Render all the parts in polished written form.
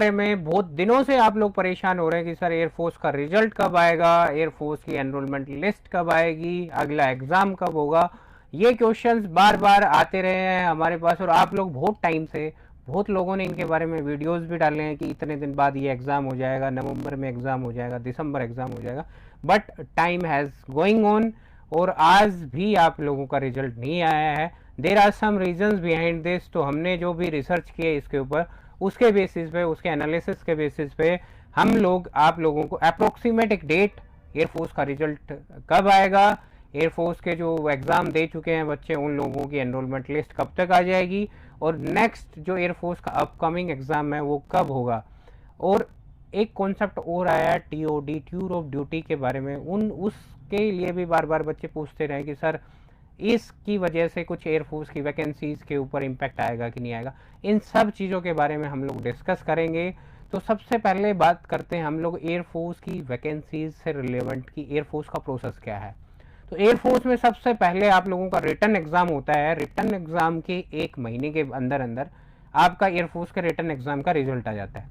बारे में बहुत दिनों से आप लोग परेशान हो रहे हैं कि सर एयरफोर्स का रिजल्ट कब आएगा, एयरफोर्स की एनरोलमेंट लिस्ट कब आएगी, अगला एग्ज़ाम कब होगा। ये क्वेश्चंस बार बार आते रहे हैं हमारे पास, और आप लोग बहुत टाइम से, बहुत लोगों ने इनके बारे में वीडियोस भी डाले हैं कि इतने दिन बाद ये एग्ज़ाम हो जाएगा, नवंबर में एग्ज़ाम हो जाएगा, दिसंबर एग्ज़ाम हो जाएगा। But time has going on, और आज भी आप लोगों का रिजल्ट नहीं आया है। There are some reasons behind this. तो हमने जो भी रिसर्च किए इसके ऊपर, उसके बेसिस पे, उसके एनालिसिस के बेसिस पे हम लोग आप लोगों को अप्रोक्सीमेट एक डेट, एयरफोर्स का रिजल्ट कब आएगा, एयरफोर्स के जो एग्ज़ाम दे चुके हैं बच्चे उन लोगों की एनरोलमेंट लिस्ट कब तक आ जाएगी, और नेक्स्ट जो एयरफोर्स का अपकमिंग एग्ज़ाम है वो कब होगा। और एक कॉन्सेप्ट और आया है टीओडी, टूर ऑफ ड्यूटी के बारे में। उसके लिए भी बार बार बच्चे पूछते रहे कि सर इसकी वजह से कुछ एयरफोर्स की वैकेंसीज़ के ऊपर इम्पैक्ट आएगा कि नहीं आएगा। इन सब चीज़ों के बारे में हम लोग डिस्कस करेंगे। तो सबसे पहले बात करते हैं हम लोग एयरफोर्स की वैकेंसीज से रिलेवेंट कि एयरफोर्स का प्रोसेस क्या है। तो एयरफोर्स में सबसे पहले आप लोगों का रिटन एग्ज़ाम होता है। रिटन एग्ज़ाम के 1 महीने के अंदर अंदर आपका एयरफोर्स के रिटन एग्ज़ाम का रिजल्ट आ जाता है।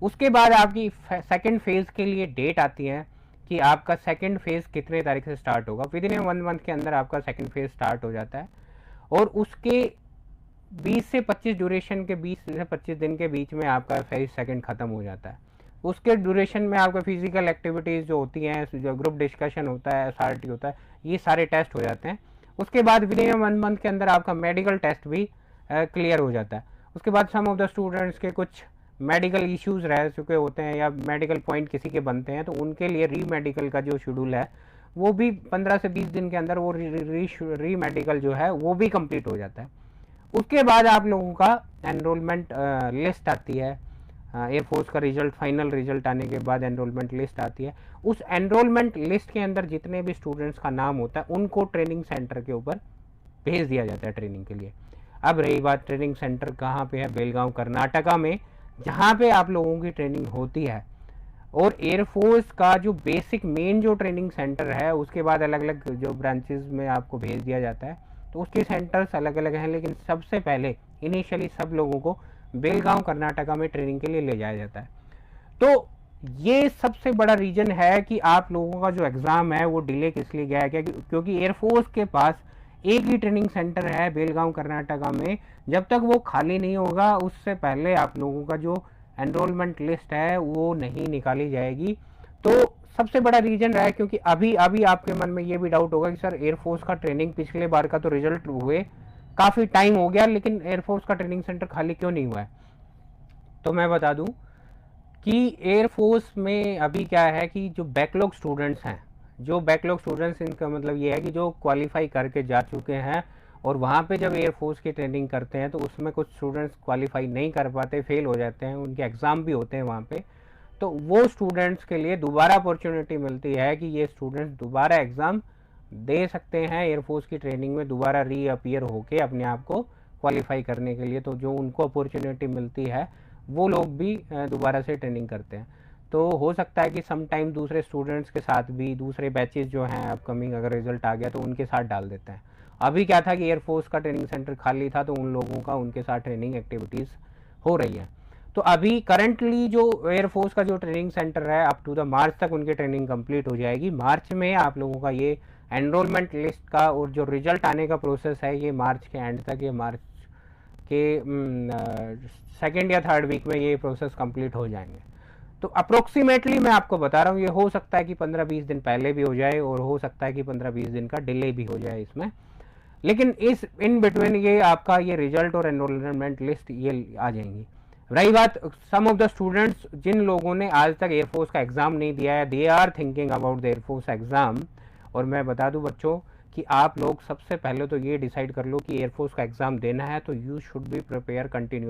उसके बाद आपकी सेकेंड फेज़ के लिए डेट आती है कि आपका सेकेंड फेज़ कितने तारीख से स्टार्ट होगा। विद इन 1 मंथ के अंदर आपका सेकेंड फेज़ स्टार्ट हो जाता है, और उसके 20 से 25 ड्यूरेशन के 20 से 25 दिन के बीच में आपका फेज सेकंड ख़त्म हो जाता है। उसके ड्यूरेशन में आपका फिजिकल एक्टिविटीज़ जो होती हैं, जो ग्रुप डिस्कशन होता है, एसआरटी होता है, ये सारे टेस्ट हो जाते हैं। उसके बाद विद इन 1 मंथ के अंदर आपका मेडिकल टेस्ट भी क्लियर हो जाता है। उसके बाद सम ऑफ द स्टूडेंट्स के कुछ मेडिकल इश्यूज़ रह चुके होते हैं या मेडिकल पॉइंट किसी के बनते हैं, तो उनके लिए री मेडिकल का जो शेड्यूल है वो भी 15 से 20 दिन के अंदर वो री मेडिकल जो है वो भी कंप्लीट हो जाता है। उसके बाद आप लोगों का एनरोलमेंट लिस्ट आती है। एयरफोर्स का रिजल्ट, फाइनल रिजल्ट आने के बाद एनरोलमेंट लिस्ट आती है। उस एनरोलमेंट लिस्ट के अंदर जितने भी स्टूडेंट्स का नाम होता है उनको ट्रेनिंग सेंटर के ऊपर भेज दिया जाता है ट्रेनिंग के लिए। अब रही बात ट्रेनिंग सेंटर कहाँ पे है, बेलगांव कर्नाटका में, जहाँ पे आप लोगों की ट्रेनिंग होती है। और एयरफोर्स का जो बेसिक मेन जो ट्रेनिंग सेंटर है, उसके बाद अलग अलग जो ब्रांचेस में आपको भेज दिया जाता है, तो उसके सेंटर्स अलग अलग हैं, लेकिन सबसे पहले इनिशियली सब लोगों को बेलगांव कर्नाटका में ट्रेनिंग के लिए ले जाया जाता है। तो ये सबसे बड़ा रीजन है कि आप लोगों का जो एग्ज़ाम है वो डिले किस लिए गया है, क्या क्योंकि एयरफोर्स के पास एक ही ट्रेनिंग सेंटर है बेलगांव कर्नाटका में। जब तक वो खाली नहीं होगा उससे पहले आप लोगों का जो एनरोलमेंट लिस्ट है वो नहीं निकाली जाएगी। तो सबसे बड़ा रीजन रहा है, क्योंकि अभी अभी आपके मन में ये भी डाउट होगा कि सर एयरफोर्स का ट्रेनिंग पिछले बार का तो रिजल्ट हुए काफ़ी टाइम हो गया, लेकिन एयरफोर्स का ट्रेनिंग सेंटर खाली क्यों नहीं हुआ है। तो मैं बता दूं कि एयरफोर्स में अभी क्या है कि जो बैकलॉग स्टूडेंट्स हैं, जो बैकलॉग स्टूडेंट्स, इनका मतलब ये है कि जो क्वालिफाई करके जा चुके हैं और वहाँ पे जब एयरफोर्स की ट्रेनिंग करते हैं तो उसमें कुछ स्टूडेंट्स क्वालिफाई नहीं कर पाते, फेल हो जाते हैं, उनके एग्ज़ाम भी होते हैं वहाँ पे। तो वो स्टूडेंट्स के लिए दोबारा अपॉर्चुनिटी मिलती है कि ये स्टूडेंट्स दोबारा एग्ज़ाम दे सकते हैं एयरफोर्स की ट्रेनिंग में, दोबारा रीअपियर होके अपने आप को क्वालिफाई करने के लिए। तो जो उनको अपॉर्चुनिटी मिलती है वो लोग भी दोबारा से ट्रेनिंग करते हैं। तो हो सकता है कि सम टाइम दूसरे स्टूडेंट्स के साथ भी, दूसरे बैचेस जो हैं अपकमिंग, अगर रिजल्ट आ गया तो उनके साथ डाल देते हैं। अभी क्या था कि एयरफोर्स का ट्रेनिंग सेंटर खाली था, तो उन लोगों का उनके साथ ट्रेनिंग एक्टिविटीज़ हो रही है। तो अभी करंटली जो एयरफोर्स का जो ट्रेनिंग सेंटर है, अप टू द मार्च तक उनकी ट्रेनिंग कंप्लीट हो जाएगी। मार्च में आप लोगों का ये एनरोलमेंट लिस्ट का और जो रिजल्ट आने का प्रोसेस है ये मार्च के एंड तक, ये मार्च के सेकेंड या थर्ड वीक में ये प्रोसेस कंप्लीट हो जाएंगे। तो अप्रोक्सीमेटली मैं आपको बता रहा हूँ, ये हो सकता है कि 15-20 दिन पहले भी हो जाए और हो सकता है कि 15-20 दिन का डिले भी हो जाए इसमें। लेकिन इस इन बिटवीन ये आपका ये रिजल्ट और एनरोलमेंट लिस्ट ये आ जाएंगी। रही बात सम ऑफ द स्टूडेंट्स जिन लोगों ने आज तक एयरफोर्स का एग्ज़ाम नहीं दिया है, they are thinking about the air force exam. और मैं बता दूं बच्चों कि आप लोग सबसे पहले तो ये डिसाइड कर लो कि एयरफोर्स का एग्ज़ाम देना है तो you should be prepare continue.